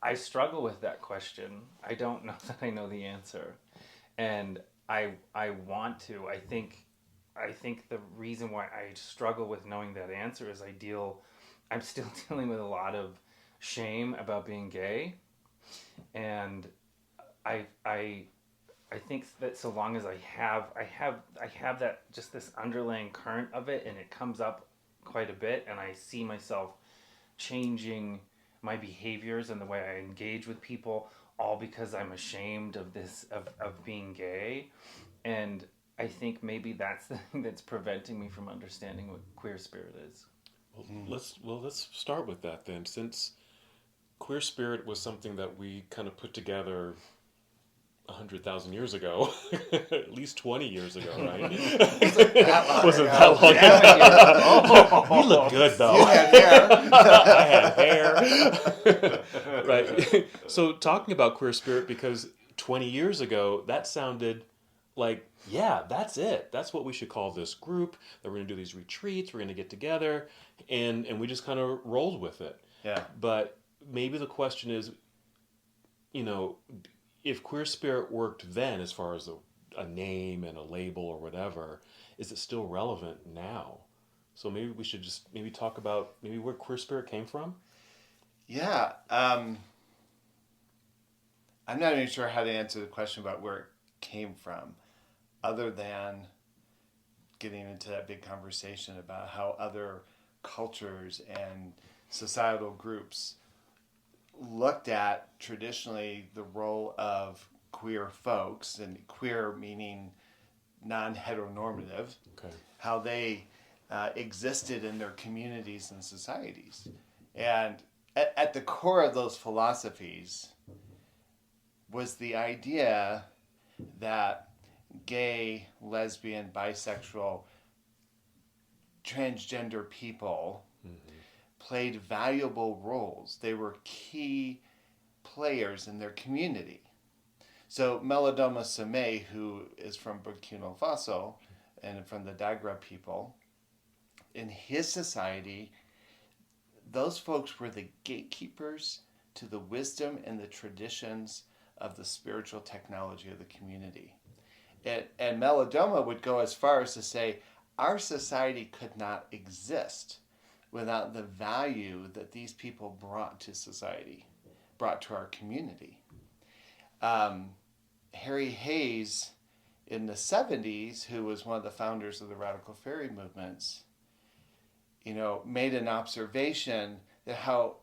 I struggle with that question. I don't know that I know the answer, and I want to. I think the reason why I struggle with knowing that answer is I'm still dealing with a lot of shame about being gay, and I I I think that so long as I have that just this underlying current of it, and it comes up quite a bit, and I see myself changing my behaviors and the way I engage with people, all because I'm ashamed of of being gay. And I think maybe that's the thing that's preventing me from understanding what queer spirit is. Well, let's start with that then, since queer spirit was something that we kind of put together 100,000 years ago, at least 20 years ago, right? That long Wasn't ago. that long Damn it, ago? You look good though. You had hair. I had hair. Right. So talking about queer spirit, because 20 years ago that sounded like, yeah, that's it. That's what we should call this group. That we're going to do these retreats. We're going to get together, and we just kind of rolled with it. Yeah. But maybe the question is, you know, if queer spirit worked then, as far as a name and a label or whatever, is it still relevant now? So maybe we should just maybe talk about maybe where queer spirit came from. Yeah. I'm not even sure how to answer the question about where it came from, other than getting into that big conversation about how other cultures and societal groups looked at traditionally the role of queer folks, and queer meaning non-heteronormative, Okay. how they existed in their communities and societies. And at the core of those philosophies was the idea that gay, lesbian, bisexual, transgender people played valuable roles. They were key players in their community. So Melodoma Semei, who is from Burkina Faso and from the Dagra people, in his society, those folks were the gatekeepers to the wisdom and the traditions of the spiritual technology of the community. And Melodoma would go as far as to say, our society could not exist without the value that these people brought to society, brought to our community. Harry Hayes in the 70s, who was one of the founders of the radical fairy movements, made an observation that how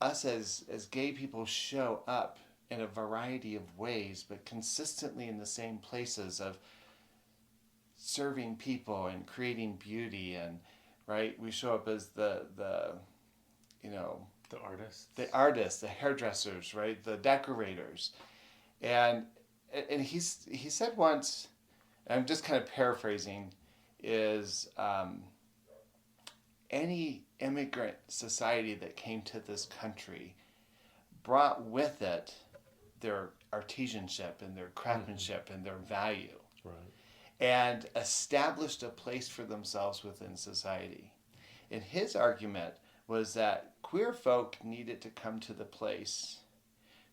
us as gay people show up in a variety of ways, but consistently in the same places of serving people and creating beauty, and right, we show up as the artists, the hairdressers, right, the decorators, and he said once, I'm just kind of paraphrasing, is any immigrant society that came to this country brought with it their artisanship and their craftsmanship and their value, Right. and established a place for themselves within society. And his argument was that queer folk needed to come to the place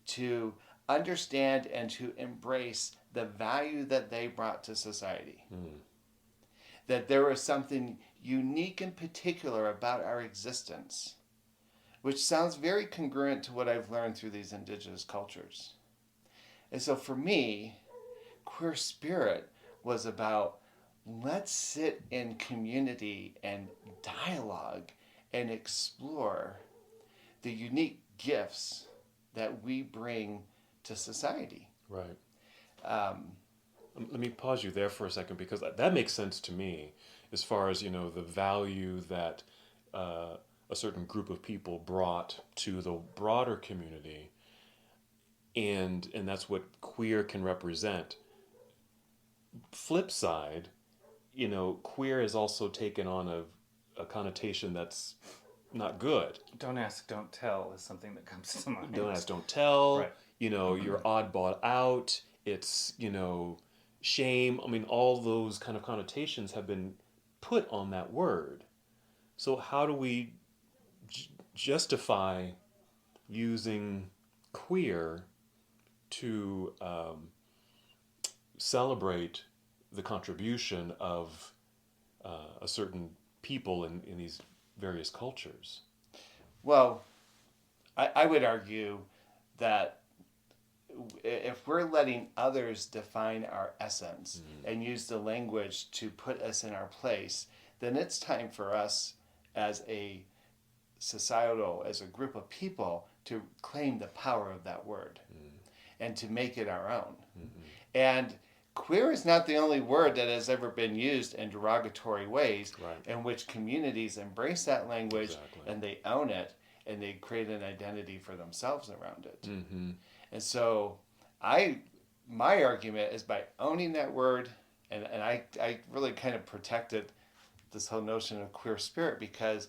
to understand and to embrace the value that they brought to society. That there was something unique and particular about our existence, which sounds very congruent to what I've learned through these indigenous cultures. And so for me, queer spirit was about, let's sit in community and dialogue and explore the unique gifts that we bring to society. Right. Let me pause you there for a second, because that makes sense to me, as far as the value that a certain group of people brought to the broader community, and that's what queer can represent. Flip side, queer has also taken on a connotation that's not good. Don't ask, don't tell is something that comes to mind. Don't ask, don't tell. Right. You're oddball out. It's, shame. I mean, all those kind of connotations have been put on that word. So how do we justify using queer to celebrate the contribution of a certain people in these various cultures. Well, I would argue that if we're letting others define our essence and use the language to put us in our place, then it's time for us as a societal, as a group of people, to claim the power of that word and to make it our own. And queer is not the only word that has ever been used in derogatory ways, Right. in which communities embrace that language Exactly. and they own it and they create an identity for themselves around it. Mm-hmm. And so my argument is by owning that word, and I really kind of protected this whole notion of queer spirit because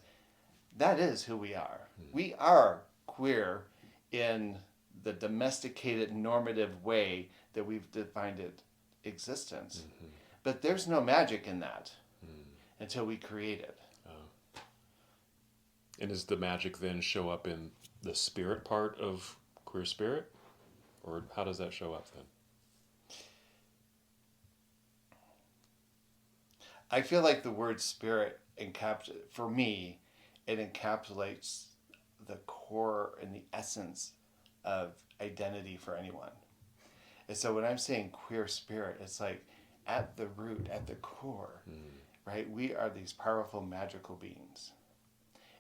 that is who we are. We are queer in the domesticated normative way that we've defined it existence. But there's no magic in that until we create it. And does the magic then show up in the spirit part of queer spirit? Or how does that show up then? I feel like the word spirit for me, it encapsulates the core and the essence of identity for anyone. And so when I'm saying queer spirit, it's like at the root, at the core, right? We are these powerful, magical beings.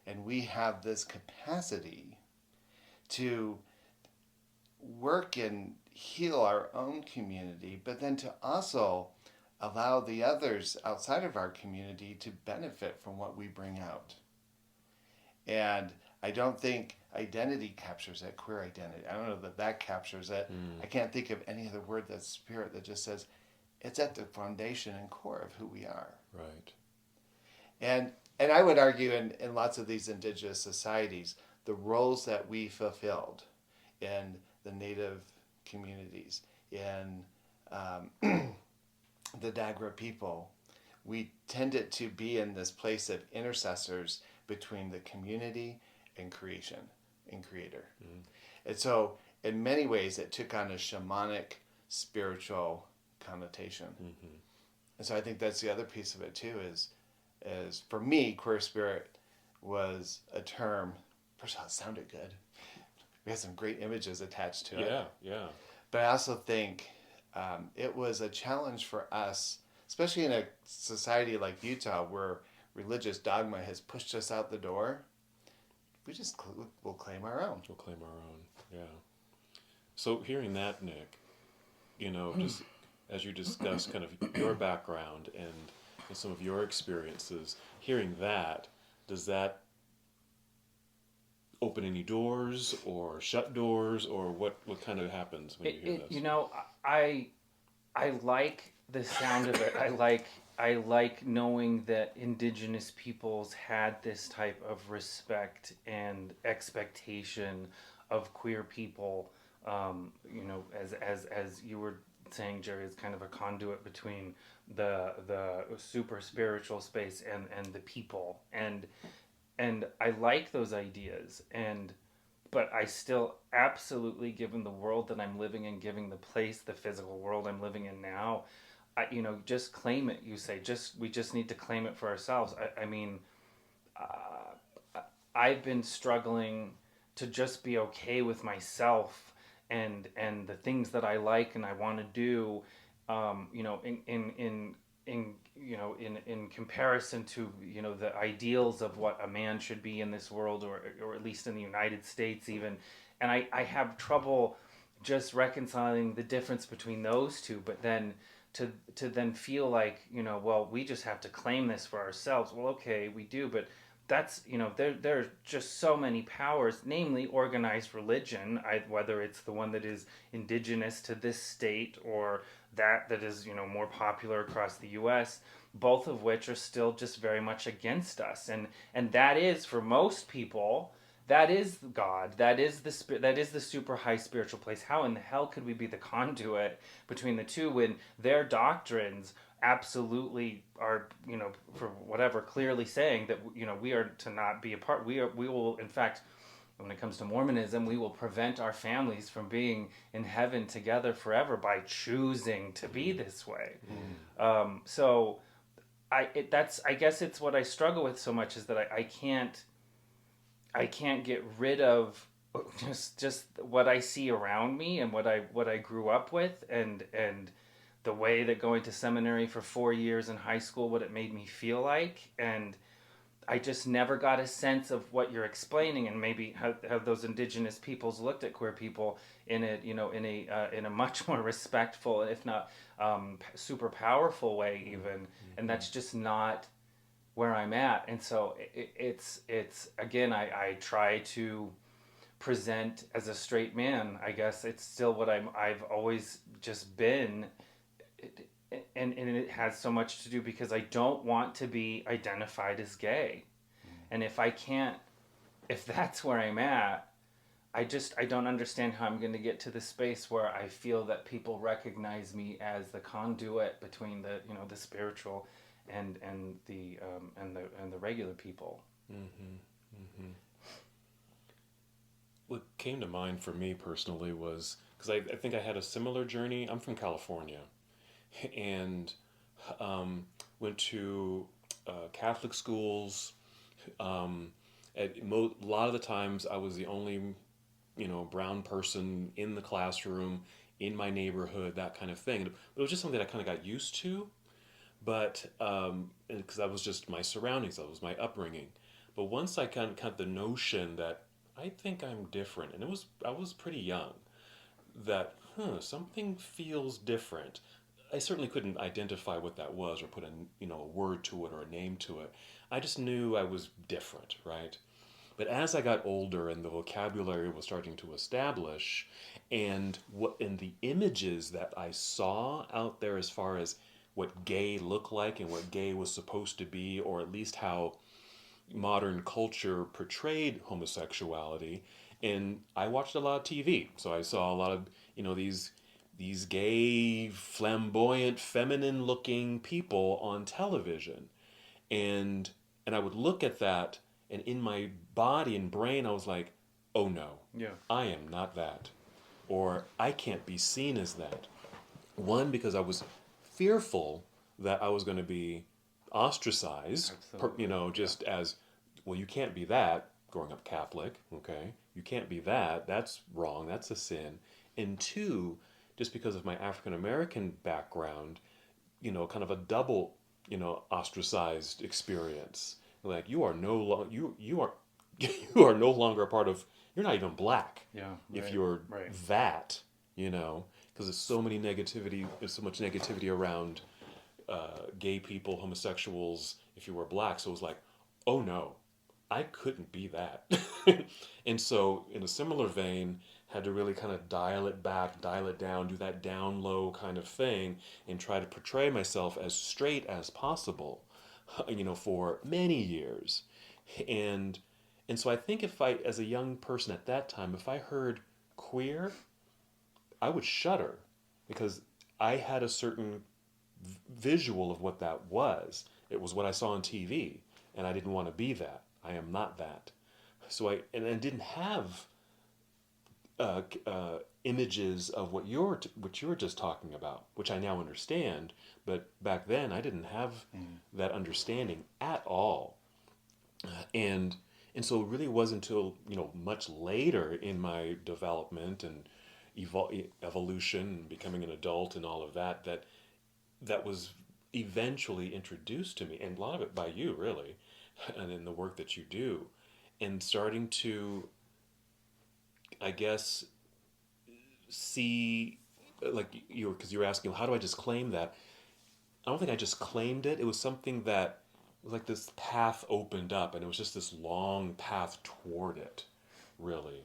And we have this capacity to work and heal our own community, but then to also allow the others outside of our community to benefit from what we bring out. And I don't think identity captures it, queer identity. I don't know that captures it. I can't think of any other word that's spirit that just says it's at the foundation and core of who we are. Right. And I would argue in lots of these indigenous societies, the roles that we fulfilled in the native communities, in the Dagra people, we tended to be in this place of intercessors between the community and creation and creator. And so in many ways it took on a shamanic spiritual connotation. And so I think that's the other piece of it too, is for me, queer spirit was a term. First of all, it sounded good. We had some great images attached to it. Yeah. But I also think it was a challenge for us, especially in a society like Utah where religious dogma has pushed us out the door. We'll claim our own. We'll claim our own, yeah. So hearing that, Nick, just as you discuss kind of your background and some of your experiences, hearing that, does that open any doors or shut doors, or what kind of happens when you hear this? I like the sound of it. I like knowing that indigenous peoples had this type of respect and expectation of queer people. As you were saying, Jerry, is kind of a conduit between the super spiritual space and the people, and I like those ideas, but I still absolutely, given the world that I'm living in, given the place, the physical world I'm living in now, just claim it. You say we just need to claim it for ourselves. I've been struggling to just be okay with myself and the things that I like and I want to do, in comparison to the ideals of what a man should be in this world, or at least in the United States even, and I have trouble just reconciling the difference between those two. But then to then feel like well, we just have to claim this for ourselves. Well, okay, we do, but that's there are just so many powers, namely organized religion, whether it's the one that is indigenous to this state or that is more popular across the U.S., both of which are still just very much against us, and that is, for most people, that is God, that is the spirit, that is the super high spiritual place. How in the hell could we be the conduit between the two when their doctrines absolutely are, for whatever, clearly saying that we are to not be a part. We will in fact when it comes to Mormonism, we will prevent our families from being in heaven together forever by choosing to be this way. So I guess it's what I struggle with so much, is that I can't get rid of just what I see around me and what I grew up with, and the way that going to seminary for 4 years in high school, what it made me feel like. And I just never got a sense of what you're explaining, and maybe how those indigenous peoples looked at queer people in a in a much more respectful, if not super powerful way even. And that's just not where I'm at. And so it's again, I try to present as a straight man. I guess it's still what I've always just been. And it has so much to do because I don't want to be identified as gay. And if that's where I'm at, I don't understand how I'm going to get to the space where I feel that people recognize me as the conduit between the spiritual and the regular people. What came to mind for me personally was, because I think I had a similar journey. I'm from California, and went to Catholic schools. A lot of the times I was the only, brown person in the classroom, in my neighborhood, that kind of thing. But it was just something that I kind of got used to. But because that was just my surroundings, that was my upbringing. But once I kind of the notion that I think I'm different, and I was pretty young, that something feels different. I certainly couldn't identify what that was or put a word to it or a name to it. I just knew I was different, right? But as I got older and the vocabulary was starting to establish, and the images that I saw out there as far as what gay looked like and what gay was supposed to be, or at least how modern culture portrayed homosexuality, and I watched a lot of TV, so I saw a lot of these gay, flamboyant, feminine-looking people on television, and I would look at that, and in my body and brain, I was like, "Oh no, Yeah. I am not that," or "I can't be seen as that." One, because I was fearful that I was going to be ostracized, just as, well, you can't be that, growing up Catholic, okay? You can't be that, that's wrong, that's a sin. And two, just because of my African American background, kind of a double, ostracized experience. Like, you are you are you are no longer a part of, you're not even black. Yeah. If Right, you're right. that, because there's so much negativity around gay people, homosexuals, if you were black. So it was like, oh no, I couldn't be that. And so, in a similar vein, had to really kind of dial it back, dial it down, do that down low kind of thing, and try to portray myself as straight as possible, for many years. And so I think if I, as a young person at that time, if I heard queer, I would shudder, because I had a certain visual of what that was. It was what I saw on TV, and I didn't want to be that. I am not that. So I didn't have images of what you're just talking about, which I now understand. But back then, I didn't have that understanding at all. And so it really wasn't until much later in my development and evolution and becoming an adult and all of that that was eventually introduced to me, and a lot of it by you, really, and in the work that you do, and starting to, I guess, see, like because you were asking, how do I just claim that? I don't think I just claimed it. It was something that was like this path opened up, and it was just this long path toward it, really.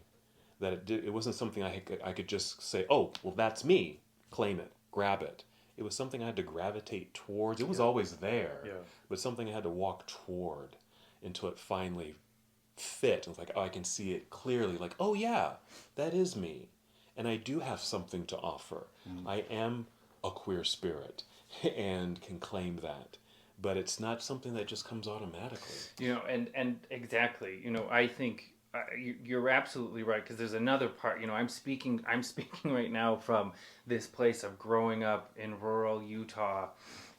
That it wasn't something I could just say, oh, well, that's me, claim it, grab it. It was something I had to gravitate towards. It was always there, but something I had to walk toward until it finally fit. It was like, oh, I can see it clearly. Like, oh yeah, that is me, and I do have something to offer. I am a queer spirit, and can claim that. But it's not something that just comes automatically. And exactly. I think you're absolutely right, because there's another part. I'm speaking right now from this place of growing up in rural Utah,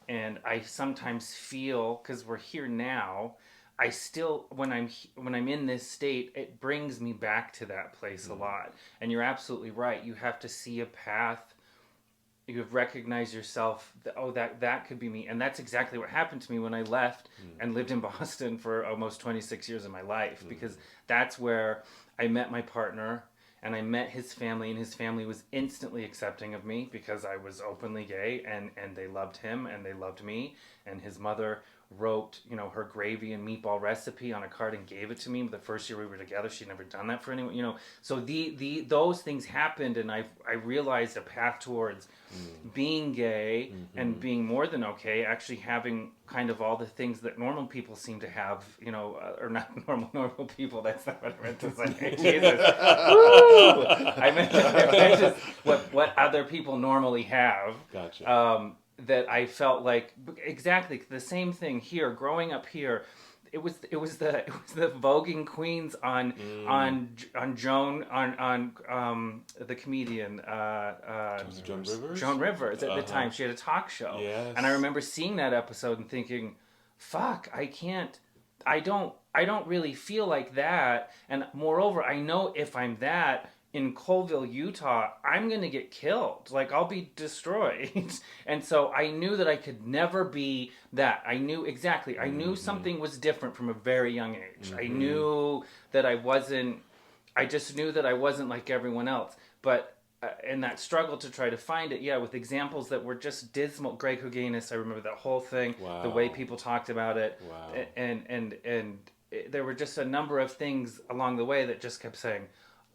and I sometimes feel, because we're here now, I still, when I'm in this state, it brings me back to that place a lot. And you're absolutely right. You have to see a path. You have recognized yourself that, oh, that could be me. And that's exactly what happened to me when I left and lived in Boston for almost 26 years of my life, because that's where I met my partner, and I met his family, and his family was instantly accepting of me because I was openly gay, and they loved him and they loved me. And his mother wrote, her gravy and meatball recipe on a card and gave it to me the first year we were together. She'd never done that for anyone. So those things happened, and I realized a path towards being gay and being more than okay, actually having kind of all the things that normal people seem to have, or not normal people. That's not what I meant to say. Jesus. Woo! I meant just what other people normally have. Gotcha. That I felt like exactly the same thing here. Growing up here, it was the voguing queens on Joan on the comedian Joan Rivers. Joan Rivers at the time. She had a talk show, Yes. and I remember seeing that episode and thinking, "Fuck, I don't really feel like that." And moreover, I know if I'm that in Colville, Utah, I'm going to get killed. Like, I'll be destroyed. And so I knew that I could never be that. I knew exactly. I knew something was different from a very young age. I knew that I just knew that I wasn't like everyone else. But in that struggle to try to find it, with examples that were just dismal. Greg Houganis, I remember that whole thing, Wow. the way people talked about it. Wow. And there were just a number of things along the way that just kept saying,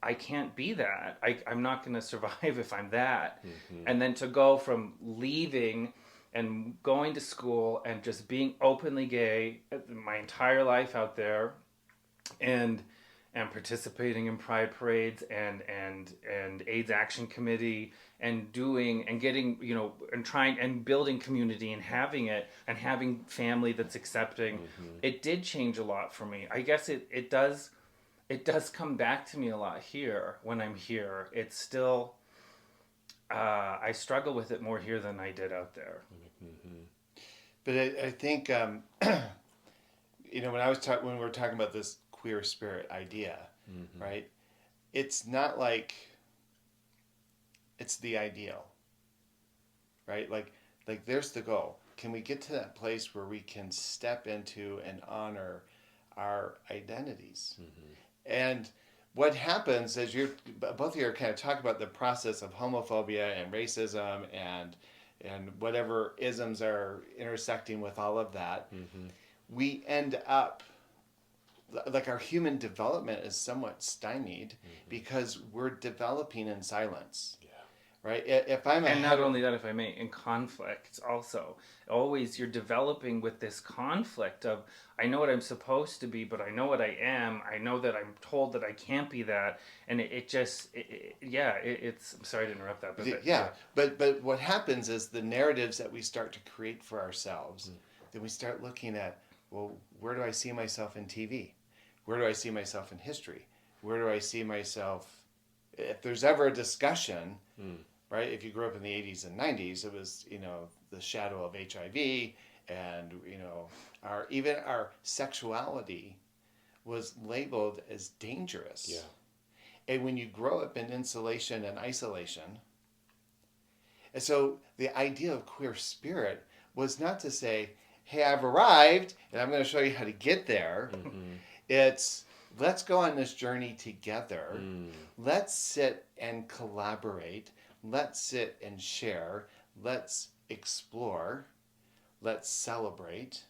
I can't be that. I'm not going to survive if I'm that. And then to go from leaving and going to school and just being openly gay my entire life out there, and participating in pride parades and AIDS Action Committee, and doing and getting, and trying and building community and having family that's accepting. It did change a lot for me. I guess it does come back to me a lot here when I'm here. It's still, I struggle with it more here than I did out there. But I think, when we were talking about this queer spirit idea, right? It's not like it's the ideal, right? Like there's the goal. Can we get to that place where we can step into and honor our identities? And what happens is both of you are kind of talking about the process of homophobia and racism and whatever isms are intersecting with all of that. We end up, like, our human development is somewhat stymied because we're developing in silence. Right? If I'm and not only that, if I may, in conflict also. Always you're developing with this conflict of, I know what I'm supposed to be, but I know what I am. I know that I'm told that I can't be that. And it's, I'm sorry to interrupt that. But what happens is the narratives that we start to create for ourselves, then we start looking at, well, where do I see myself in TV? Where do I see myself in history? Where do I see myself, if there's ever a discussion, right? If you grew up in the 80s and 90s, it was, the shadow of HIV, and, our sexuality was labeled as dangerous. Yeah. And when you grow up in insulation and isolation, and so the idea of queer spirit was not to say, hey, I've arrived and I'm going to show you how to get there. It's, let's go on this journey together. Let's sit and collaborate. Let's sit and share. Let's explore. Let's celebrate.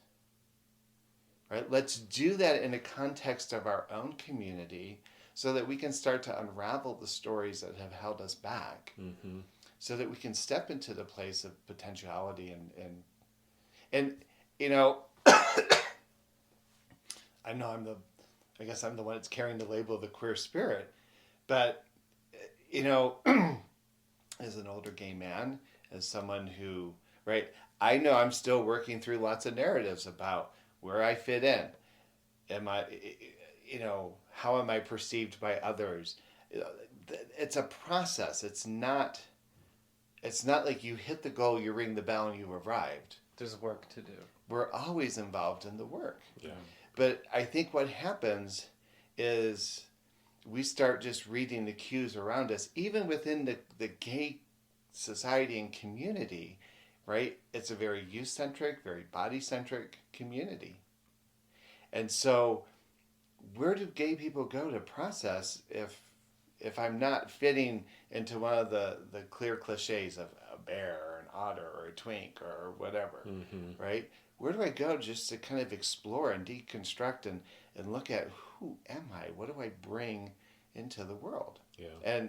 Right? Let's do that in the context of our own community so that we can start to unravel the stories that have held us back, so that we can step into the place of potentiality and I know I guess I'm the one that's carrying the label of the queer spirit, but as an older gay man, as someone who, right, I know I'm still working through lots of narratives about where I fit in. Am I, how am I perceived by others? It's a process. It's not like you hit the goal, you ring the bell, and you arrived. There's work to do. We're always involved in the work. Yeah. But I think what happens is we start just reading the cues around us, even within the gay society and community, right? It's a very youth-centric, very body-centric community. And so where do gay people go to process if I'm not fitting into one of the clear cliches of a bear or an otter or a twink or whatever, right? Where do I go just to kind of explore and deconstruct and look at who am I? What do I bring into the world? Yeah. And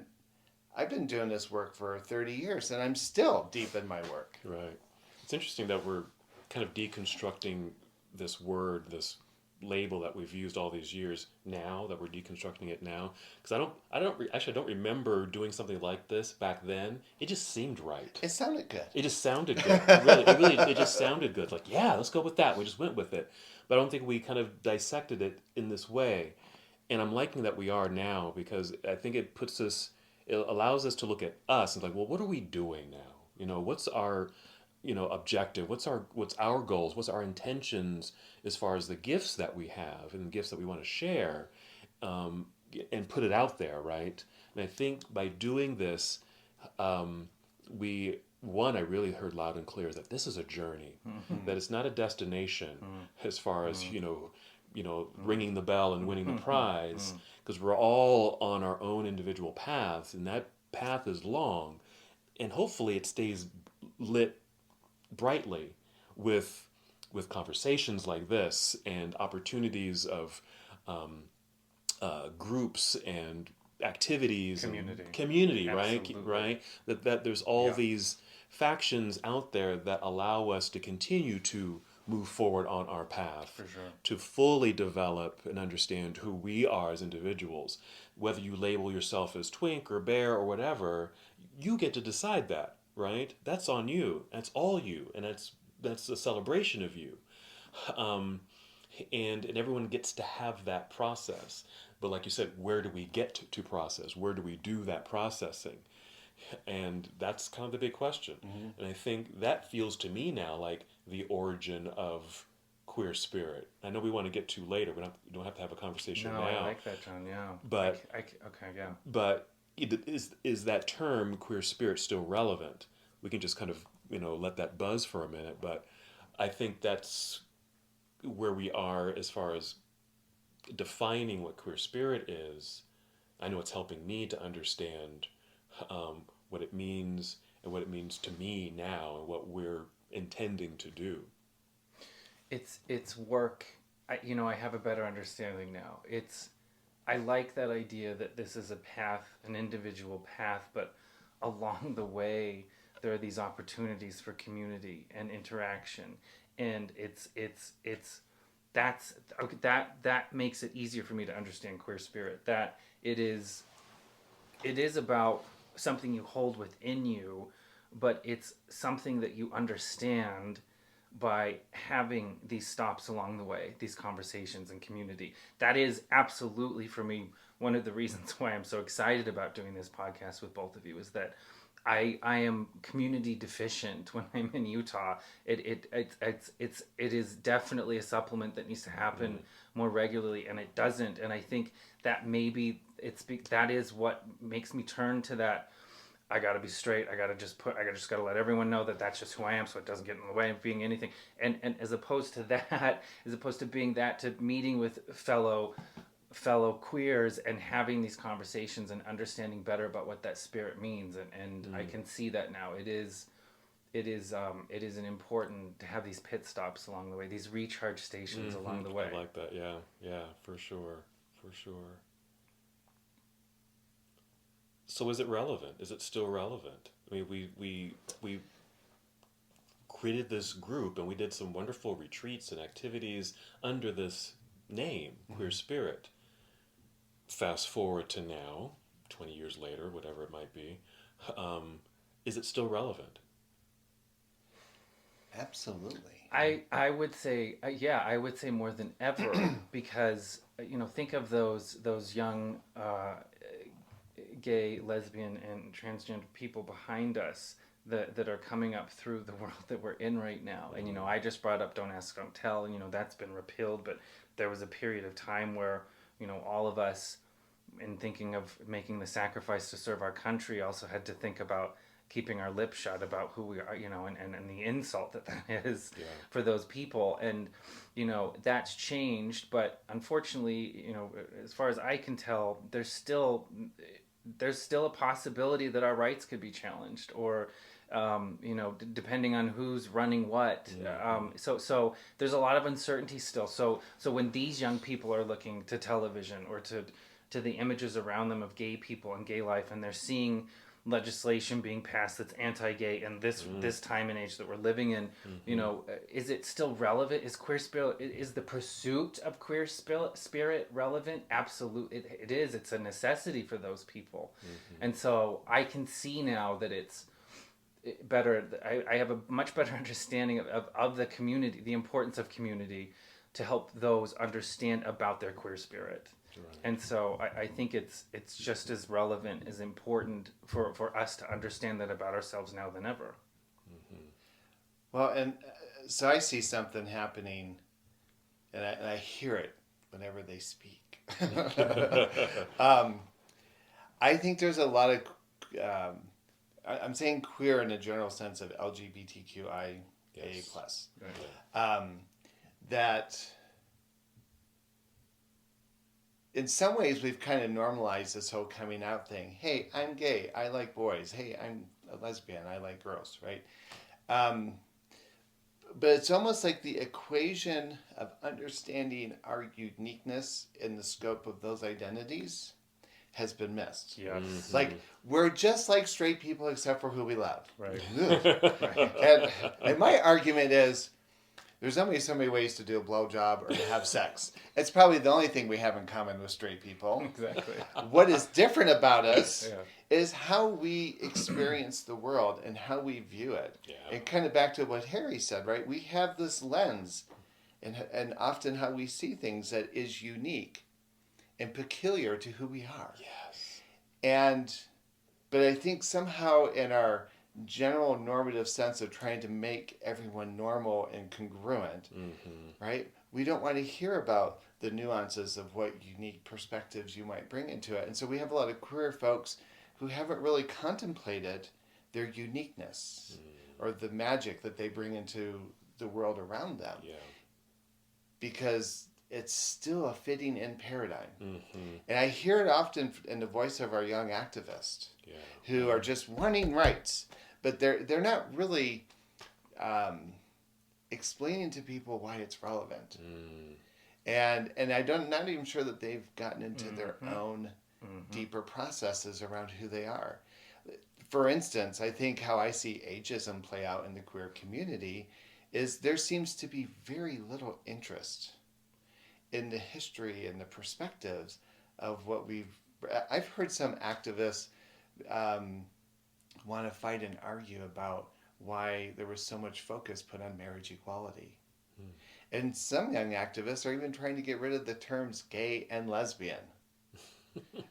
I've been doing this work for 30 years and I'm still deep in my work. Right. It's interesting that we're kind of deconstructing this word, this label that we've used all these years now, that we're deconstructing it now. Because I don't remember doing something like this back then. It just seemed right. It sounded good. It just sounded good. It just sounded good. Like, yeah, let's go with that. We just went with it. But I don't think we kind of dissected it in this way. And I'm liking that we are now, because I think it allows us to look at us and like, well, what are we doing now? What's our, objective? What's our goals? What's our intentions as far as the gifts that we have and the gifts that we want to share, and put it out there, right? And I think by doing this, I really heard loud and clear that this is a journey, that it's not a destination as far as, ringing the bell and winning the prize, because we're all on our own individual paths, and that path is long, and hopefully it stays lit brightly with conversations like this and opportunities of groups and activities, community, right? That there's all these factions out there that allow us to continue to move forward on our path, For sure. to fully develop and understand who we are as individuals. Whether you label yourself as twink or bear or whatever, you get to decide that, right? That's on you. That's all you, and that's a celebration of you. And everyone gets to have that process. But like you said, where do we get to process? Where do we do that processing? And that's kind of the big question. And I think that feels to me now like the origin of queer spirit. I know we want to get to later. We don't have to have a conversation now. I like that, John. Yeah. But okay, yeah. But is that term queer spirit still relevant? We can just kind of let that buzz for a minute. But I think that's where we are as far as defining what queer spirit is. I know it's helping me to understand what it means and what it means to me now and what we're intending to do. It's work. I have a better understanding now. I like that idea that this is a path, an individual path, but along the way there are these opportunities for community and interaction, and that makes it easier for me to understand queer spirit. That it is about something you hold within you, but it's something that you understand by having these stops along the way, these conversations and community. That is absolutely, for me, one of the reasons why I'm so excited about doing this podcast with both of you, is that I am community deficient when I'm in Utah. It is definitely a supplement that needs to happen more regularly, and it doesn't. And I think that maybe that is what makes me turn to that. I got to be straight. I got to let everyone know that that's just who I am, so it doesn't get in the way of being anything. And as opposed to being that, to meeting with fellow queers and having these conversations and understanding better about what that spirit means. And I can see that now. It is an important to have these pit stops along the way, these recharge stations along the way. I like that. Yeah, for sure. So is it relevant? Is it still relevant? I mean, we created this group and we did some wonderful retreats and activities under this name, Queer Spirit. Fast forward to now, 20 years later, whatever it might be, is it still relevant? Absolutely. I would say yeah, I would say more than ever because think of those young gay, lesbian, and transgender people behind us that are coming up through the world that we're in right now. And I just brought up Don't Ask, Don't Tell, and that's been repealed, but there was a period of time where all of us, in thinking of making the sacrifice to serve our country, also had to think about keeping our lips shut about who we are, and the insult that is Yeah. for those people. And, that's changed. But unfortunately, as far as I can tell, there's still a possibility that our rights could be challenged, or depending on who's running what. So there's a lot of uncertainty still. So when these young people are looking to television or to the images around them of gay people and gay life, and they're seeing legislation being passed that's anti-gay in this time and age that we're living in, is it still relevant? Is queer spirit, is the pursuit of queer spirit relevant? Absolutely, it is. It's a necessity for those people. And so I can see now that it's better. I have a much better understanding of the community, the importance of community, to help those understand about their queer spirit. Right. And so I think it's just as relevant, as important for us to understand that about ourselves now than ever. Well, and so I see something happening, and I hear it whenever they speak. I think there's a lot of, I'm saying queer in a general sense of LGBTQIA+. Yes. Right. That in some ways we've kind of normalized this whole coming out thing. Hey, I'm gay. I like boys. Hey, I'm a lesbian. I like girls, right? But it's almost like the equation of understanding our uniqueness in the scope of those identities has been missed. Yes. Like, we're just like straight people except for who we love. Right. Right. And my argument is, there's only so many ways to do a blowjob or to have sex. It's probably the only thing we have in common with straight people. Exactly. What is different about us Yeah. is how we experience the world and how we view it. Yeah. And kind of back to what Harry said, right? We have this lens and often how we see things that is unique and peculiar to who we are. Yes. But I think somehow in our general normative sense of trying to make everyone normal and congruent, right? We don't want to hear about the nuances of what unique perspectives you might bring into it. And so we have a lot of queer folks who haven't really contemplated their uniqueness or the magic that they bring into the world around them. Yeah. Because it's still a fitting in paradigm. And I hear it often in the voice of our young activists who are just wanting rights, but they're not really explaining to people why it's relevant. And I'm not even sure that they've gotten into their own deeper processes around who they are. For instance, I think how I see ageism play out in the queer community is there seems to be very little interest in the history and the perspectives of what I've heard some activists want to fight and argue about why there was so much focus put on marriage equality. And some young activists are even trying to get rid of the terms gay and lesbian.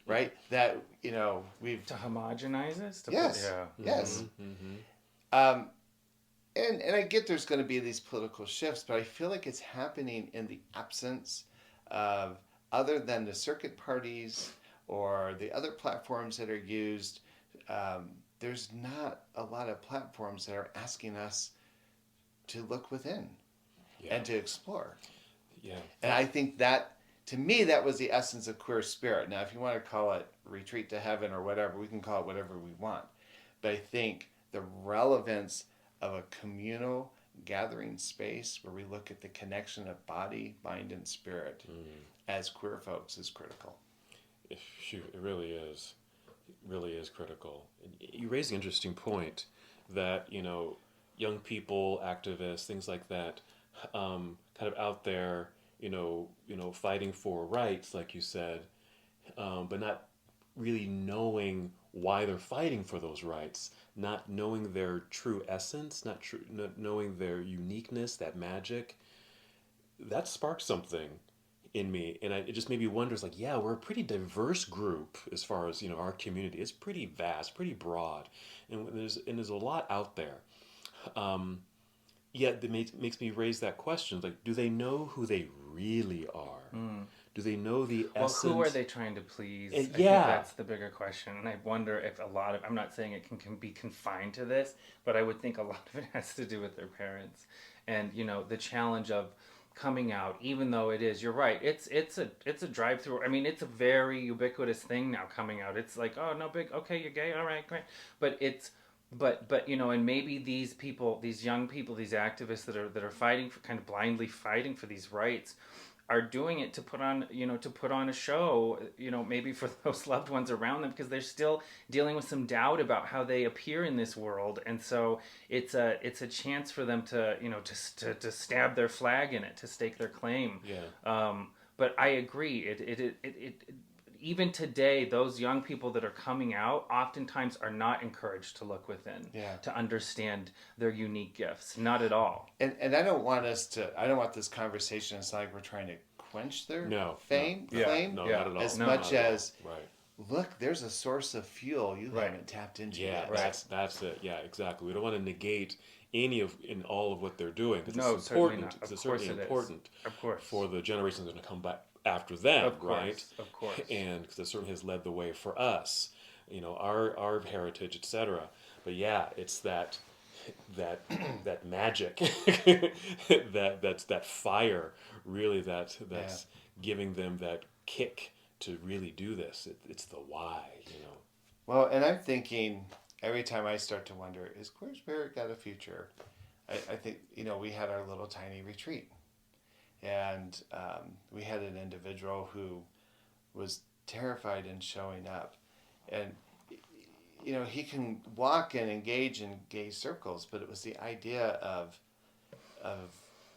Right? That, we've... To homogenize us? Yes. Yes. And I get there's going to be these political shifts, but I feel like it's happening in the absence of, other than the circuit parties or the other platforms that are used, there's not a lot of platforms that are asking us to look within and to explore. Yeah. And I think that, to me, that was the essence of queer spirit. Now, if you want to call it retreat to heaven or whatever, we can call it whatever we want. But I think the relevance of a communal gathering space where we look at the connection of body, mind, and spirit as queer folks is critical. Shoot, it really is. It really is critical. You raise an interesting point that, young people, activists, things like that, kind of out there, fighting for rights, like you said, but not really knowing why they're fighting for those rights, not knowing their true essence, not knowing their uniqueness, that magic, that sparked something in me, and it just made me wonder. It's like, yeah, we're a pretty diverse group as far as our community. It's pretty vast, pretty broad, and there's a lot out there. Um, Yet it makes me raise that question: like, do they know who they really are? Mm. Do they know the Well, essence? who are they trying to please? I Yeah. think that's the bigger question. And I wonder if a lot of, I'm not saying it can be confined to this, but I would think a lot of it has to do with their parents. And, the challenge of coming out, even though it is, you're right, it's a drive-through. I mean, it's a very ubiquitous thing now coming out. It's like, oh, no big, okay, you're gay, all right, great. But and maybe these people, these young people, these activists that are fighting for, kind of blindly fighting for these rights, are doing it to put on a show, maybe for those loved ones around them, because they're still dealing with some doubt about how they appear in this world. And so it's a chance for them to to stab their flag in it, to stake their claim. Yeah. But I agree, it even today, those young people that are coming out oftentimes are not encouraged to look within, to understand their unique gifts. Not at all. And I don't want this conversation to sound like we're trying to quench their claim. No, not at all. As No, much as, right. Look, there's a source of fuel you haven't tapped into yet. That's it. Yeah, exactly. We don't want to negate in all of what they're doing, because No, it's important. certainly not. It's certainly important Of course. for the generations that are going to come back after them, Of course, right? of course. And because it certainly has led the way for us, our heritage, etc. But yeah, it's that magic, that's that fire, really, that's giving them that kick to really do this. It's the why, Well, and I'm thinking every time I start to wonder, is Queer Spirit got a future? I think, we had our little tiny retreat. And we had an individual who was terrified in showing up. And, he can walk and engage in gay circles, but it was the idea of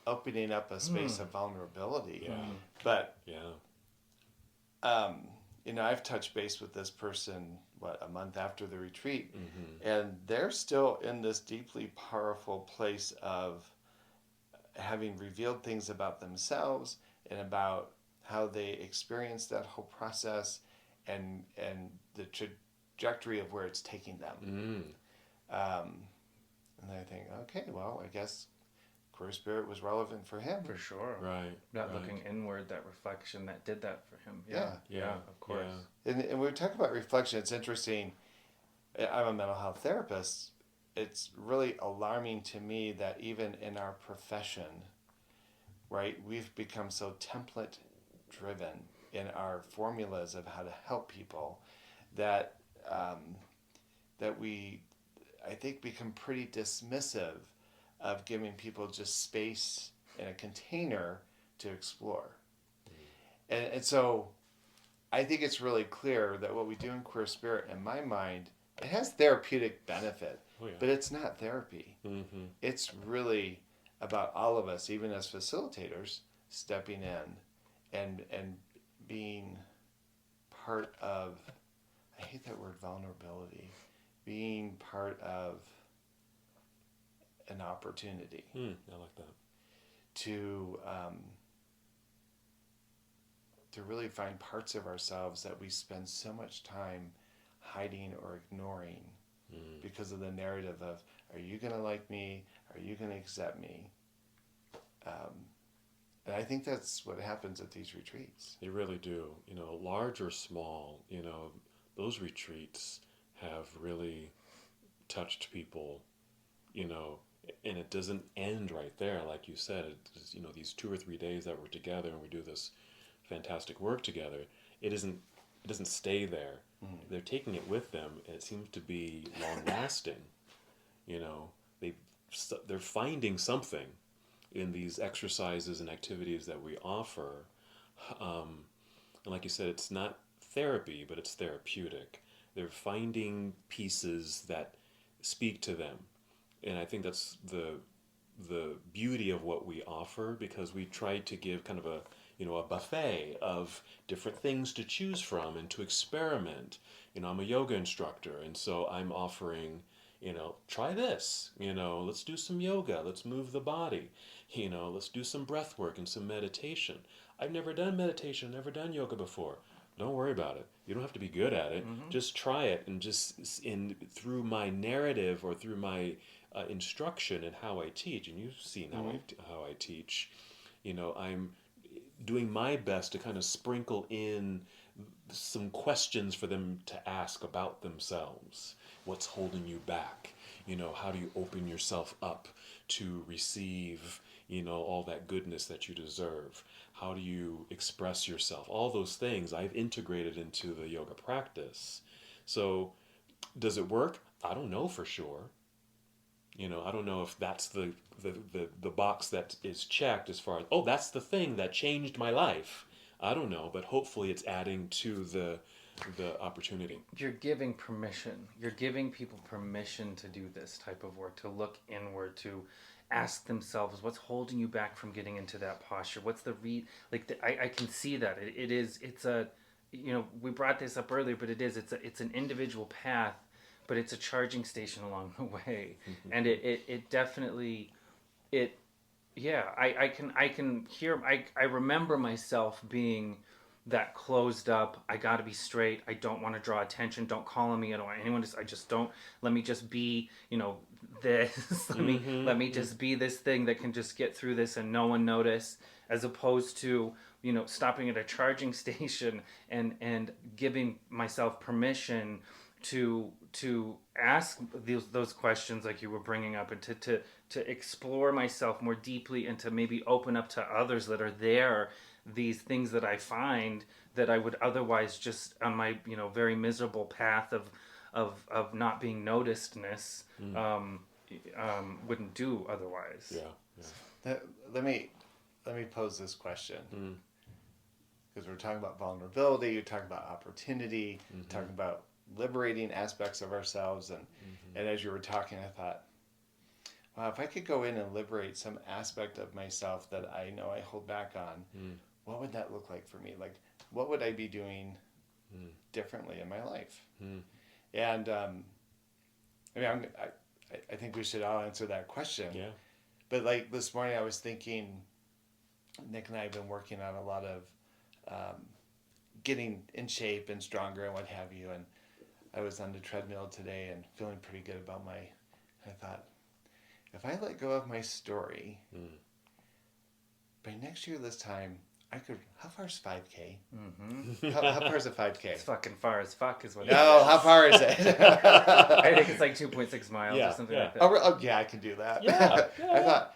opening up a space of vulnerability. Yeah. But, yeah. I've touched base with this person, a month after the retreat, and they're still in this deeply powerful place of having revealed things about themselves and about how they experienced that whole process and the trajectory of where it's taking them. And I think, okay, well, I guess Queer Spirit was relevant for him. For sure. Right. Looking inward, that reflection that did that for him. Yeah, of course. Yeah. And when we talk about reflection, it's interesting. I'm a mental health therapist. It's really alarming to me that even in our profession, right, we've become so template driven in our formulas of how to help people that we, I think, become pretty dismissive of giving people just space in a container to explore. And so I think it's really clear that what we do in Queer Spirit, in my mind, it has therapeutic benefit, but it's not therapy. It's really about all of us, even as facilitators, stepping in and being part of, I hate that word, vulnerability, being part of an opportunity. I like that. To really find parts of ourselves that we spend so much time hiding or ignoring because of the narrative of, are you going to like me? Are you going to accept me? And I think that's what happens at these retreats. They really do. Large or small, those retreats have really touched people, and it doesn't end right there. Like you said, it's, these 2 or 3 days that we're together and we do this fantastic work together, it doesn't stay there. They're taking it with them, and it seems to be long lasting. They're finding something in these exercises and activities that we offer, and like you said, it's not therapy, but it's therapeutic. They're finding pieces that speak to them, and I think that's the beauty of what we offer, because we try to give kind of a a buffet of different things to choose from and to experiment. I'm a yoga instructor, and so I'm offering, try this, let's do some yoga, let's move the body, let's do some breath work and some meditation. I've never done meditation, never done yoga before. Don't worry about it. You don't have to be good at it. Mm-hmm. Just try it, and just through my narrative or through my instruction and how I teach, and you've seen how I teach. I'm doing my best to kind of sprinkle in some questions for them to ask about themselves. What's holding you back? How do you open yourself up to receive, all that goodness that you deserve? How do you express yourself? All those things I've integrated into the yoga practice. So does it work? I don't know for sure. I don't know if that's the box that is checked as far as, oh, that's the thing that changed my life. I don't know, but hopefully it's adding to the opportunity. You're giving permission. You're giving people permission to do this type of work, to look inward, to ask themselves what's holding you back from getting into that posture. What's the I can see that it's a, we brought this up earlier, but it's an individual path, but it's a charging station along the way. And it definitely, I can hear, I remember myself being that closed up. I got to be straight. I don't want to draw attention. Don't call on me. I don't want anyone to. I just don't. Let me just be. This. let me just be this thing that can just get through this and no one notice. As opposed to stopping at a charging station and giving myself permission to ask those questions like you were bringing up, and to explore myself more deeply, and to maybe open up to others that are there. These things that I find that I would otherwise just on my very miserable path of not being noticedness wouldn't do otherwise. Let me pose this question, because we're talking about vulnerability, you're talking about opportunity, talking about liberating aspects of ourselves, and as you were talking, I thought, wow, if I could go in and liberate some aspect of myself that I know I hold back on, what would that look like for me? Like, what would I be doing differently in my life? And I think we should all answer that question. Yeah. But like this morning, I was thinking, Nick and I have been working on a lot of getting in shape and stronger and what have you. And I was on the treadmill today and feeling pretty good about I thought, if I let go of my story, by next year this time, how far is 5K? How far is a 5K? It's fucking far as fuck is what. No, how far is it? I think it's like 2.6 miles or something like that. Oh, yeah, I can do that. Yeah. I thought,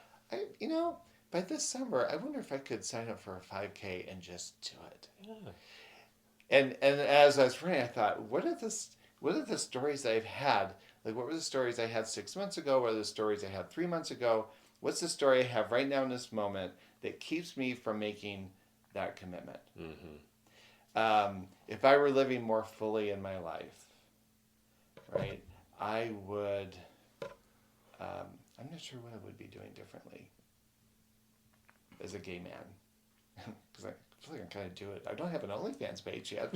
by this summer, I wonder if I could sign up for a 5K and just do it. Yeah. And as I was running, I thought, what are the stories I've had? Like, what were the stories I had 6 months ago? What are the stories I had 3 months ago? What's the story I have right now in this moment that keeps me from making that commitment? If I were living more fully in my life, right, I would, I'm not sure what I would be doing differently as a gay man. Because I feel like I'm kind of doing it. I don't have an OnlyFans page yet.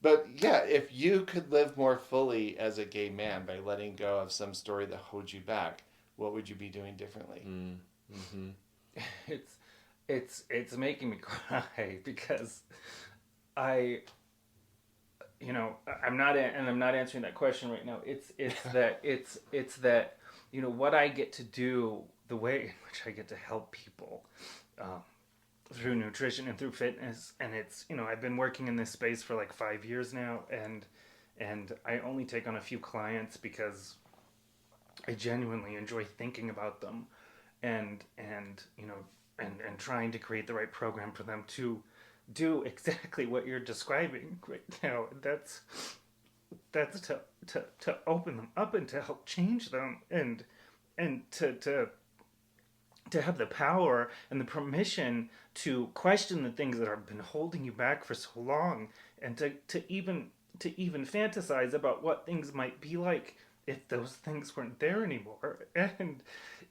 But yeah, if you could live more fully as a gay man by letting go of some story that holds you back, what would you be doing differently? It's making me cry because I'm not answering that question right now. It's that what I get to do, the way in which I get to help people through nutrition and through fitness, and it's I've been working in this space for like 5 years now, and I only take on a few clients because I genuinely enjoy thinking about them and trying to create the right program for them to do exactly what you're describing right now. That's to open them up and to help change them and to have the power and the permission to question the things that have been holding you back for so long, and to even fantasize about what things might be like if those things weren't there anymore. And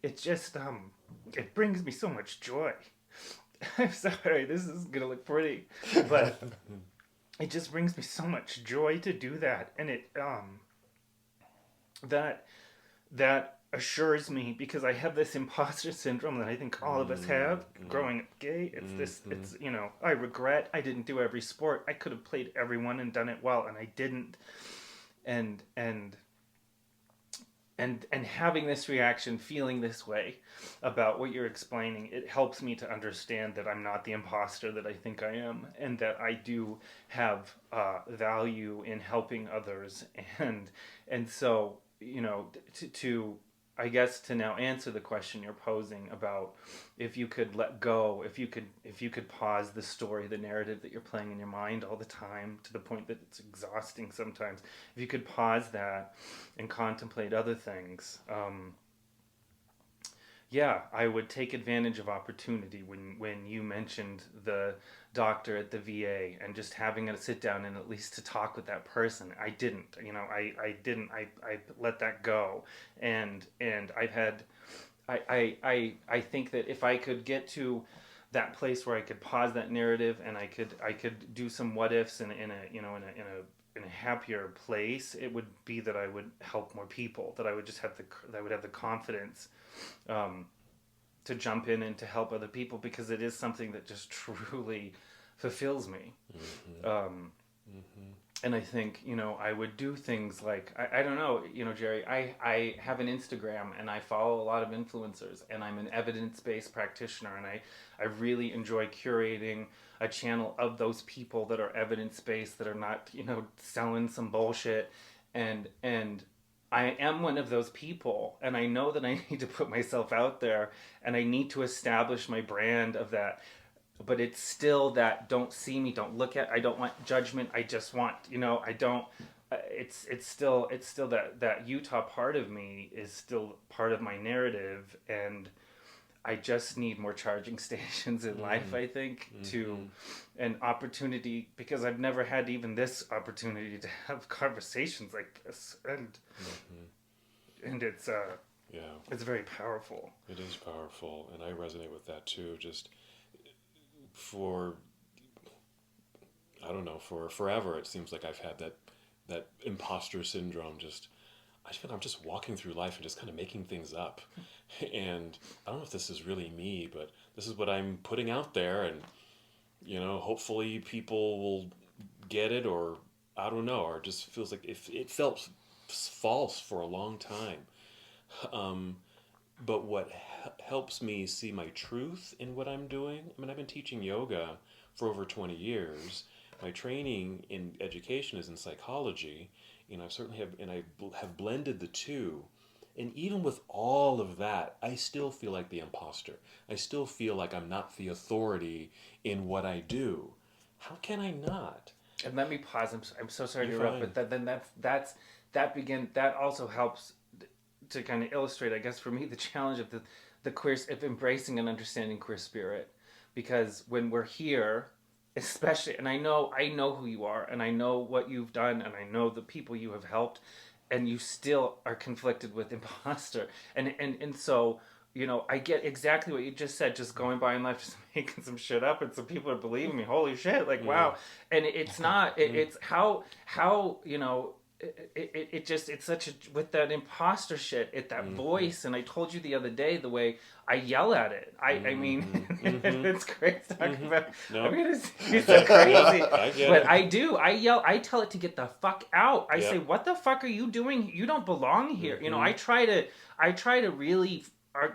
it just it brings me so much joy. I'm sorry, this is gonna look pretty, but it just brings me so much joy to do that. And it that assures me, because I have this imposter syndrome that I think all of us have growing up gay. It's this, it's, I regret I didn't do every sport. I could have played everyone and done it well, and I didn't. And having this reaction, feeling this way about what you're explaining, it helps me to understand that I'm not the imposter that I think I am, and that I do have value in helping others. And so, to I guess to now answer the question you're posing about if you could let go, if you could pause the story, the narrative that you're playing in your mind all the time to the point that it's exhausting sometimes, if you could pause that and contemplate other things, yeah, I would take advantage of opportunity. When you mentioned the doctor at the VA and just having a sit down and at least to talk with that person, I didn't. I didn't. I let that go, and I've had. I think that if I could get to that place where I could pause that narrative and I could do some what ifs in a happier place, it would be that I would help more people. That I would just have the confidence to jump in and to help other people, because it is something that just truly fulfills me. And I think, I would do things like, I don't know, Jerry, I have an Instagram and I follow a lot of influencers, and I'm an evidence-based practitioner, and I really enjoy curating a channel of those people that are evidence-based, that are not, selling some bullshit. And I am one of those people, and I know that I need to put myself out there, and I need to establish my brand of that. But it's still that don't see me, don't look at. I don't want judgment. I just want, I don't. It's still that Utah part of me is still part of my narrative, and I just need more charging stations in life, I think, to an opportunity, because I've never had even this opportunity to have conversations like this, and it's it's very powerful. It is powerful, and I resonate with that too. Just for, I don't know, for forever, it seems like I've had that imposter syndrome. I feel like I'm just walking through life and just kind of making things up. And I don't know if this is really me, but this is what I'm putting out there. And, hopefully people will get it, or I don't know, or it just feels like it felt false for a long time. But what helps me see my truth in what I'm doing, I've been teaching yoga for over 20 years. My training in education is in psychology. I certainly have blended the two. And even with all of that, I still feel like the imposter. I still feel like I'm not the authority in what I do. How can I not? And let me pause. I'm so sorry to interrupt, but that also helps to kind of illustrate, I guess, for me, the challenge of the queer, of embracing and understanding queer spirit. Because when we're here, especially, and I know who you are, and I know what you've done, and I know the people you have helped, and you still are conflicted with imposter. And so, I get exactly what you just said, just going by in life, just making some shit up, and some people are believing me. Holy shit, like, wow. And it's not, it's how, it's such a, with that imposter shit, that voice. And I told you the other day, the way I yell at it. I mean, it's great talking about. No. I'm gonna say so crazy, but I do. I yell. I tell it to get the fuck out. I say, "What the fuck are you doing? You don't belong here." I try to really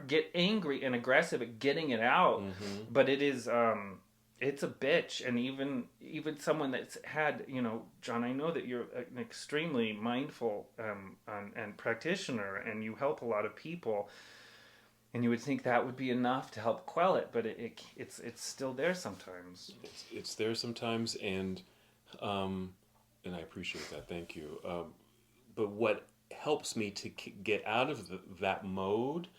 get angry and aggressive at getting it out, but it is. It's a bitch. And even someone that's had, John, I know that you're an extremely mindful and practitioner, and you help a lot of people, and you would think that would be enough to help quell it, but it's still there sometimes. It's there sometimes, and I appreciate that. Thank you. But what helps me to get out of that mode,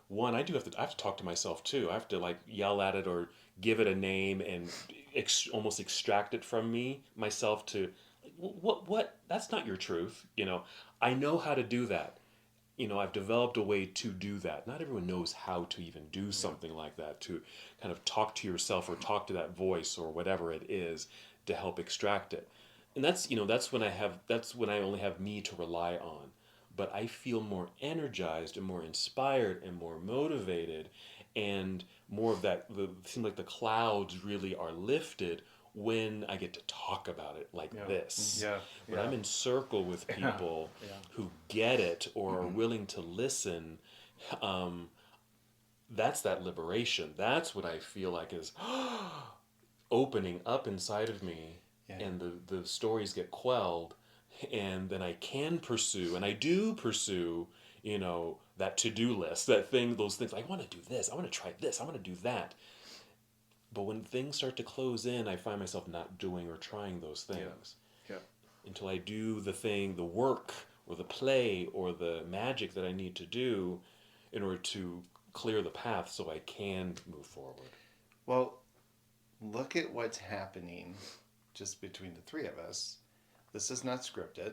one, I have to talk to myself too. I have to yell at it or give it a name and almost extract it from myself to What? That's not your truth. I know how to do that. I've developed a way to do that. Not everyone knows how to even do something like that, to kind of talk to yourself or talk to that voice or whatever it is to help extract it. And that's when I only have me to rely on. But I feel more energized and more inspired and more motivated, and more of that. It seems like the clouds really are lifted when I get to talk about it like this. Yeah. When I'm in circle with people Yeah. who get it or are willing to listen, that's that liberation. That's what I feel like is opening up inside of me, and the stories get quelled, and then I can pursue, and I do pursue, that to-do list, those things. I want to do this. I want to try this. I want to do that. But when things start to close in, I find myself not doing or trying those things. Yeah. Until I do the work, or the play, or the magic that I need to do in order to clear the path so I can move forward. Well, look at what's happening just between the three of us. This is not scripted.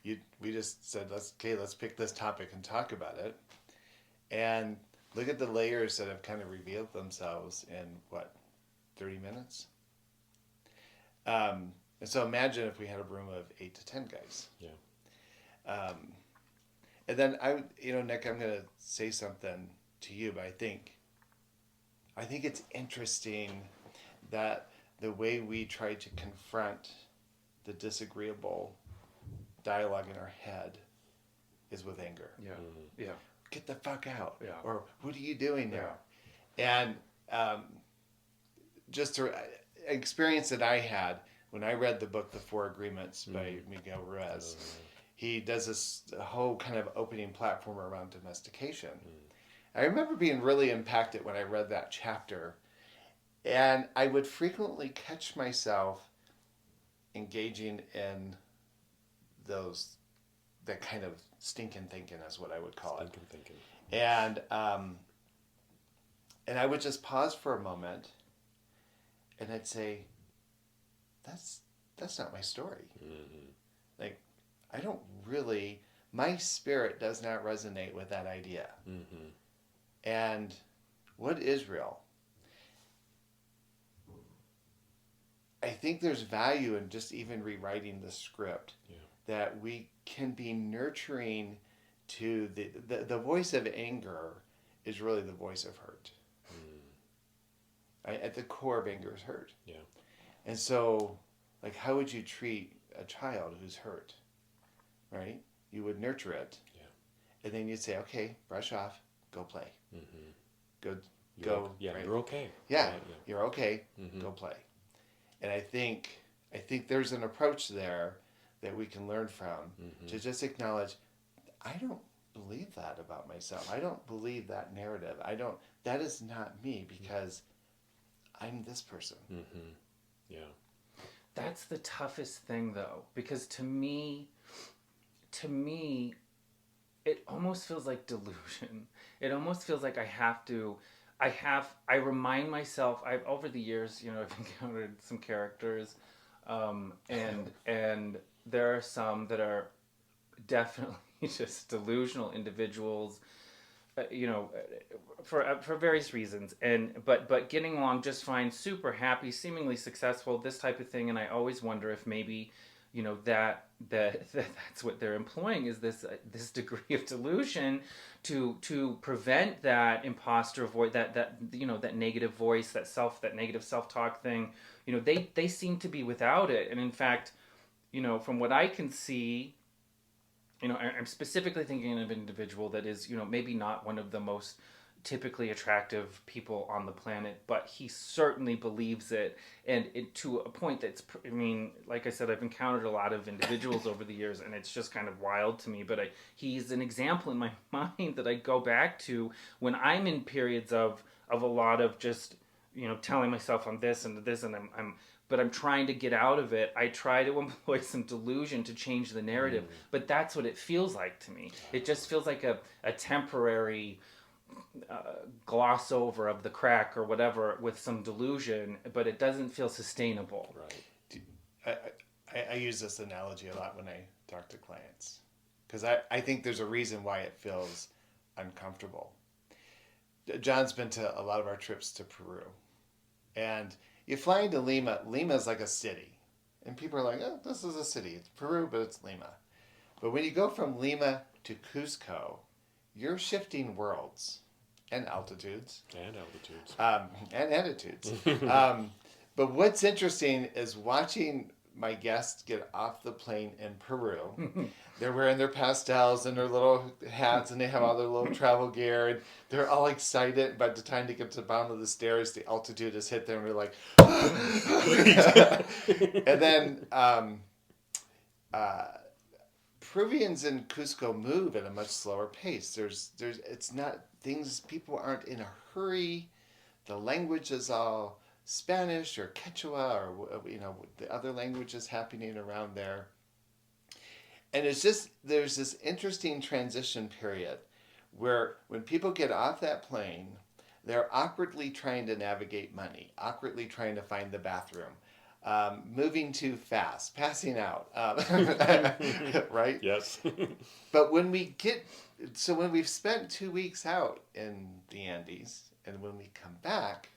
We just said, let's pick this topic and talk about it. And look at the layers that have kind of revealed themselves in, 30 minutes? And so imagine if we had a room of 8 to 10 guys. Yeah. And then Nick, I'm going to say something to you, but I think it's interesting that the way we try to confront the disagreeable dialogue in our head is with anger. Yeah. Mm-hmm. Yeah. Get the fuck out. Yeah. Or what are you doing there? And just an experience that I had when I read the book The Four Agreements by Miguel Ruiz. He does this whole kind of opening platform around domestication. I remember being really impacted when I read that chapter, and I would frequently catch myself engaging in that kind of stinking thinking is what I would call Stinking thinking. And I would just pause for a moment, and I'd say, that's not my story. Mm-hmm. Like, I don't really, my spirit does not resonate with that idea. Mm-hmm. And what is real? I think there's value in just even rewriting the script, that we can be nurturing to the voice of anger is really the voice of hurt. At the core of anger is hurt. Yeah. And so, like, how would you treat a child who's hurt? Right? You would nurture it. Yeah. And then you'd say, okay, brush off, go play. Mm-hmm. Go. Yeah, right? You're okay. Yeah, you're okay. Mm-hmm. Go play. And I think there's an approach there that we can learn from, to just acknowledge, I don't believe that about myself. I don't believe that narrative. That is not me, because I'm this person. Mm-hmm. Yeah. That's the toughest thing, though, because to me, it almost feels like delusion. It almost feels like I remind myself, over the years, I've encountered some characters, and there are some that are definitely just delusional individuals, for various reasons, but getting along just fine, super happy, seemingly successful, this type of thing. And I always wonder if maybe, that's what they're employing, is this degree of delusion to prevent that imposter voice, that negative voice, that negative self-talk thing. They seem to be without it. And in fact, from what I can see, I'm specifically thinking of an individual that is, maybe not one of the most typically attractive people on the planet, but he certainly believes it, and to a point that's, like I said, I've encountered a lot of individuals over the years, and it's just kind of wild to me, but he's an example in my mind that I go back to when I'm in periods of a lot of just, telling myself I'm this and this, and but I'm trying to get out of it. I try to employ some delusion to change the narrative, but that's what it feels like to me. It just feels like a temporary gloss over of the crack or whatever with some delusion, but it doesn't feel sustainable. Right. I use this analogy a lot when I talk to clients, because I think there's a reason why it feels uncomfortable. John's been to a lot of our trips to Peru, and you fly into Lima. Lima is like a city, and people are like, "Oh, this is a city. It's Peru, but it's Lima." But when you go from Lima to Cusco, you're shifting worlds and altitudes And altitudes. and attitudes. But what's interesting is watching my guests get off the plane in Peru. They're wearing their pastels and their little hats, and they have all their little travel gear, and they're all excited. By the time they get to the bottom of the stairs, the altitude has hit them, and they're like, and then Peruvians in Cusco move at a much slower pace. It's not things. People aren't in a hurry. The language is all Spanish or Quechua or the other languages happening around there. And it's just there's this interesting transition period where when people get off that plane, they're awkwardly trying to navigate money, awkwardly trying to find the bathroom, moving too fast, passing out, right? Yes. But when we've spent 2 weeks out in the Andes, and when we come back,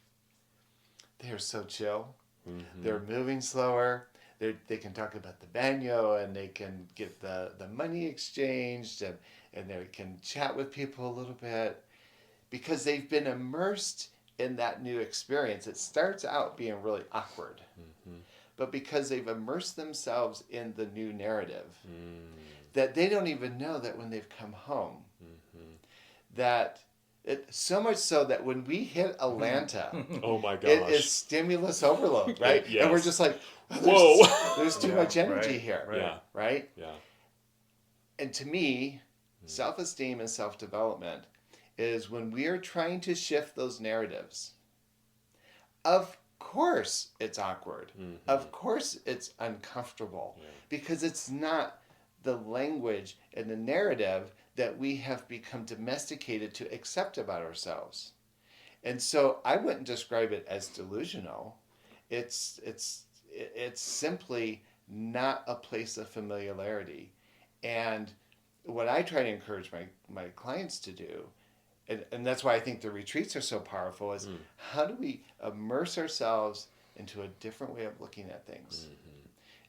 they're so chill. Mm-hmm. They're moving slower. They can talk about the baño, and they can get the money exchanged, and they can chat with people a little bit because they've been immersed in that new experience. It starts out being really awkward, but because they've immersed themselves in the new narrative, that they don't even know that when they've come home, that so much so that when we hit Atlanta, oh my gosh, it is stimulus overload, right? Yes. And we're just like, whoa, there's too much energy here, right? Yeah. And to me, self-esteem and self-development is when we are trying to shift those narratives. Of course it's awkward. Of course it's uncomfortable because it's not the language and the narrative that we have become domesticated to accept about ourselves. And so I wouldn't describe it as delusional. It's simply not a place of familiarity. And what I try to encourage my clients to do, and that's why I think the retreats are so powerful, is how do we immerse ourselves into a different way of looking at things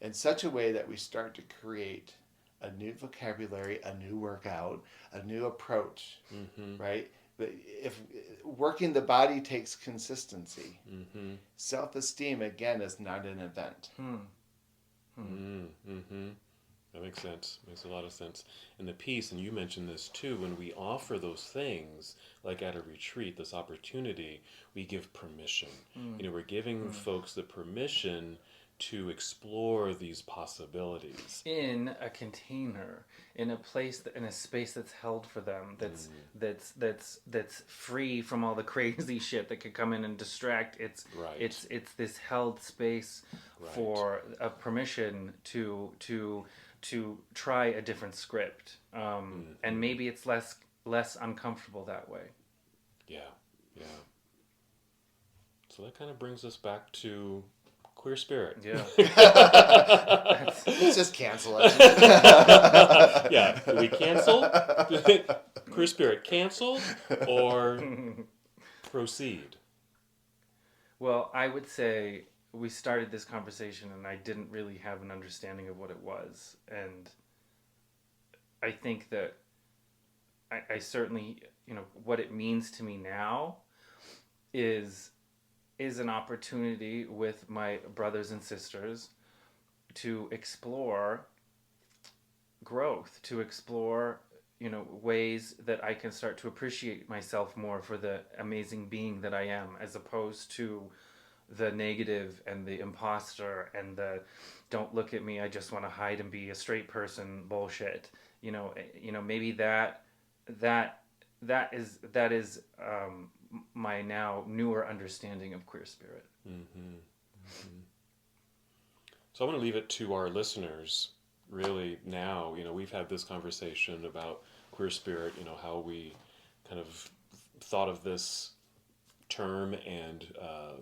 in such a way that we start to create a new vocabulary, a new workout, a new approach, right? But if working the body takes consistency, self-esteem, again, is not an event. That makes sense. Makes a lot of sense. And the piece, and you mentioned this too, when we offer those things, like at a retreat, this opportunity, we give permission. We're giving folks the permission to explore these possibilities in a container, in a place, in a space that's held for them, that's free from all the crazy shit that could come in and distract. It's this held space for a permission to try a different script, and maybe it's less uncomfortable that way. Yeah. So that kind of brings us back to queer spirit. Yeah. Let's just cancel it. Yeah. Do we cancel? Queer spirit cancel or proceed? Well, I would say we started this conversation and I didn't really have an understanding of what it was. And I think that I certainly, what it means to me now is an opportunity with my brothers and sisters to explore growth, to explore, ways that I can start to appreciate myself more for the amazing being that I am, as opposed to the negative and the imposter and the don't look at me, I just want to hide and be a straight person bullshit. Maybe that is my now newer understanding of queer spirit. So I want to leave it to our listeners really now. We've had this conversation about queer spirit, how we kind of thought of this term and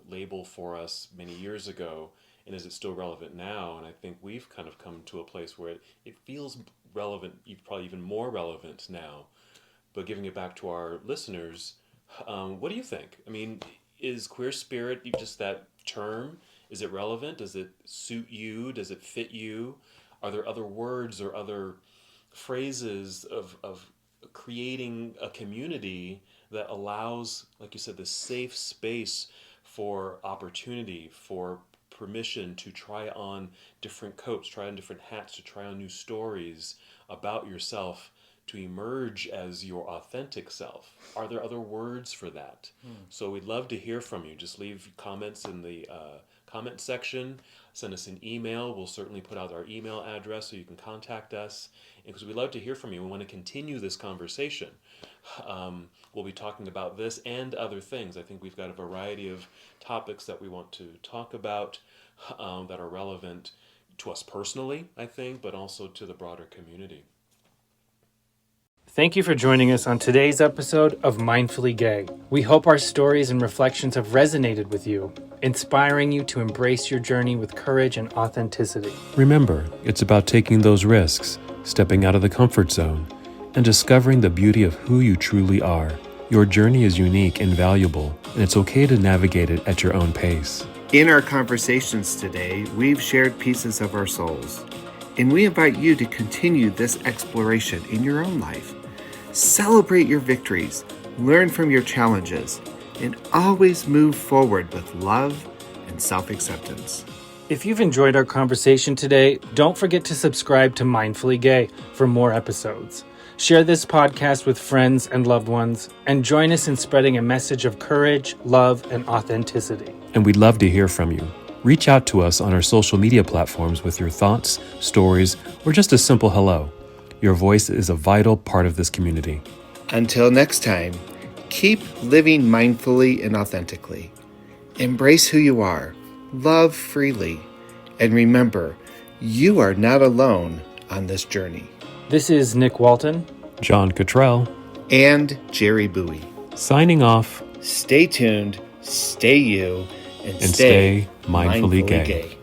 label for us many years ago, and is it still relevant now? And I think we've kind of come to a place where it feels relevant, probably even more relevant now. But giving it back to our listeners, what do you think? I mean, is queer spirit just that term? Is it relevant? Does it suit you? Does it fit you? Are there other words or other phrases of creating a community that allows, like you said, this safe space for opportunity, for permission to try on different coats, try on different hats, to try on new stories about yourself, to emerge as your authentic self? Are there other words for that? So we'd love to hear from you. Just leave comments in the comment section. Send us an email. We'll certainly put out our email address so you can contact us. Because we'd love to hear from you. We want to continue this conversation. We'll be talking about this and other things. I think we've got a variety of topics that we want to talk about that are relevant to us personally, I think, but also to the broader community. Thank you for joining us on today's episode of Mindfully Gay. We hope our stories and reflections have resonated with you, inspiring you to embrace your journey with courage and authenticity. Remember, it's about taking those risks, stepping out of the comfort zone, and discovering the beauty of who you truly are. Your journey is unique and valuable, and it's okay to navigate it at your own pace. In our conversations today, we've shared pieces of our souls, and we invite you to continue this exploration in your own life. Celebrate your victories, learn from your challenges, and always move forward with love and self-acceptance. If you've enjoyed our conversation today, don't forget to subscribe to Mindfully Gay for more episodes. Share this podcast with friends and loved ones, and join us in spreading a message of courage, love, and authenticity. And we'd love to hear from you. Reach out to us on our social media platforms with your thoughts, stories, or just a simple hello. Your voice is a vital part of this community. Until next time, keep living mindfully and authentically. Embrace who you are, love freely, and remember, you are not alone on this journey. This is Nick Walton, John Cottrell, and Jerry Buie. signing off. Stay tuned, stay you, and And stay mindfully gay.